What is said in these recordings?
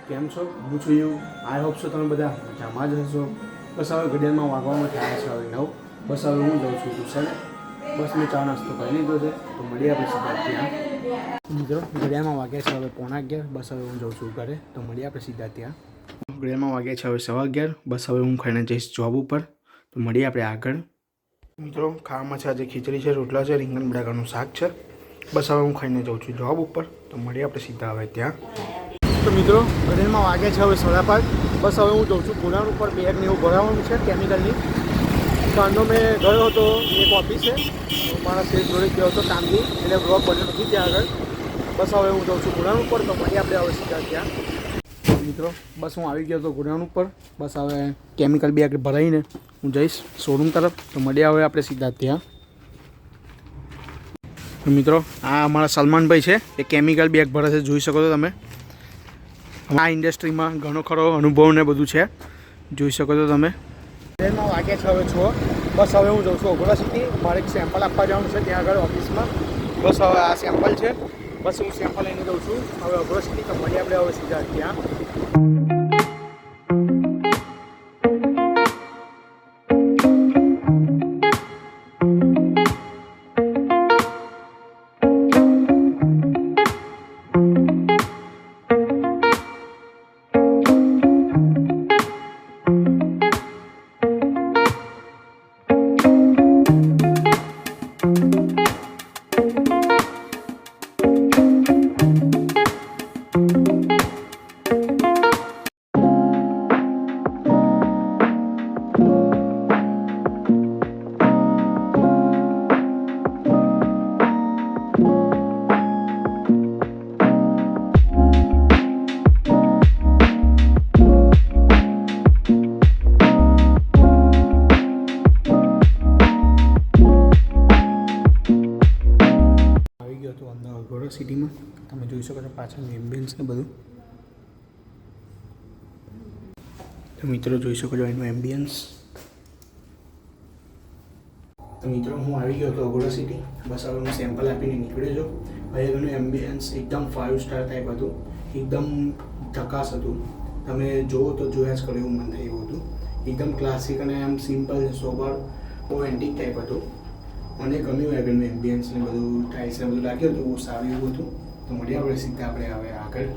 કેમ છો? હું છું યુ. આઈ હોપ છો તમે બધા મજામાં જ હશો. બસ હવે ઘડિયાળમાં વાગવામાં થયા છે હવે 9. બસ હવે હું જાઉં છું ટ્યુશને. બસ મેં ચા નાસ્તો કરી લીધો છે તો મળીએ આપણે સીધા ત્યાં. મિત્રો ઘડિયાળમાં વાગ્યા છે હવે 11:15. બસ હવે હું જાઉં છું ઘરે તો મળીએ આપણે સીધા ત્યાં. ઘડિયાળમાં વાગ્યા છે હવે 11:15. બસ હવે હું ખાઈને જઈશ જોબ ઉપર તો મળીએ આપણે આગળ. મિત્રો ખાવામાં છે આજે ખીચડી છે, રોટલા છે, રીંગણ બટાકાનું શાક છે. બસ હવે હું ખાઈને જાઉં છું જોબ ઉપર તો મળીએ આપણે સીધા હવે ત્યાં. તો મિત્રો ઘડિયાળમાં વાગે છે હવે 5:30. બસ હવે હું જાઉં છું ગોડાઉન ઉપર બેગ ને એવું ભરાવાનું છે કેમિકલની. કાંડો મેં ગયો હતો એક ઓફિસ છે તો મારા શેઠ જોડે ગયો હતો કામથી એટલે બ્લોગ બન્યો નથી ત્યાં આગળ. બસ હવે હું જાઉં છું ગોડાઉન ઉપર તો મળીએ આપણે હવે સીધા ત્યાં. મિત્રો બસ હું આવી ગયો હતો ગોડાઉન ઉપર. બસ હવે કેમિકલ બેગ ભરાઈને હું જઈશ શોરૂમ તરફ તો મળીએ હવે આપણે સીધા ત્યાં. મિત્રો આ અમારા સલમાનભાઈ છે એ કેમિકલ બેગ ભરે છે, જોઈ શકો છો તમે. આ ઇન્ડસ્ટ્રીમાં ઘણો ખરો અનુભવ ને બધું છે, જોઈ શકો છો તમે. ટ્રેનમાં વાગ્યા છે હવે 6. બસ હવે હું જાઉં છું ઓગોડા સિટી. મારે એક સેમ્પલ આપવા જવાનું છે ત્યાં આગળ ઓફિસમાં. બસ હવે આ સેમ્પલ છે, બસ હું સેમ્પલ લઈને જાઉં છું હવે ઓગોડા સિટી તો મળીએ આપણે હવે સીધા ત્યાં. અગોડા સિટીમાં તમે જોઈ શકો છો પાછળનું એમ્બિયન્સ ને બધું. તો મિત્રો જોઈ શકો છો એનું એમ્બિયન્સ. તો મિત્રો હું આવી ગયો હતો અગોડા સિટી. બસ હવે હું સેમ્પલ આપીને નીકળ્યો છું. અહીંયાનું એમ્બિયન્સ એકદમ 5 સ્ટાર ટાઈપ હતું, એકદમ ઝકાસ હતું. તમે જુઓ તો જોયા જ કરો એવું મન થાય એવું હતું. એકદમ ક્લાસિક અને આમ સિમ્પલ સોબર બહુ એન્ટિક ટાઈપ હતું. મને ગમ્યું એનું એમ્બિયન્સ ને બધું ટાઇલ્સ ને બધું લાગ્યું હતું, બહુ સારું એવું હતું. તો મળીએ આપણે સીધા આપણે હવે આગળ.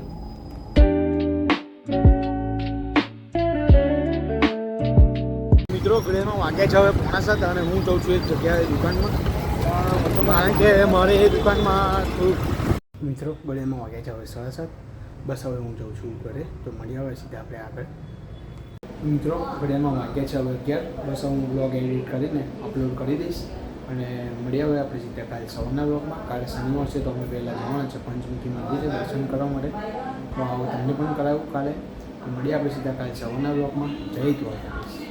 મિત્રો ઘડિયાળમાં વાગ્યા છે હવે 6:45 અને હું જાઉં છું એક જગ્યાએ દુકાનમાં. કારણ કે મારે એ દુકાનમાં થોડુંક. મિત્રો ઘડિયાળમાં વાગ્યા છે હવે 7:30. બસ હવે હું જાઉં છું ઘરે તો મળીએ હવે સીધા આપણે આગળ. મિત્રો ઘડિયાળમાં વાગ્યા છે હવે 11. બસ હું બ્લોગ એડિટ કરીને અપલોડ કરી દઈશ અને મળીએ હવે આપણે સીધા કાલે સવારના બ્લોગમાં. કાલે શનિવાર છે તો અમે પહેલાં જવાના છે પંચમુખી મંદિરે દર્શન કરવા માટે. તો આવો તમને પણ કરાવું કાલે. તો મળીએ આપણે સીધા કાલે સવારના બ્લોગમાં. જય દ્વારકાધીશ.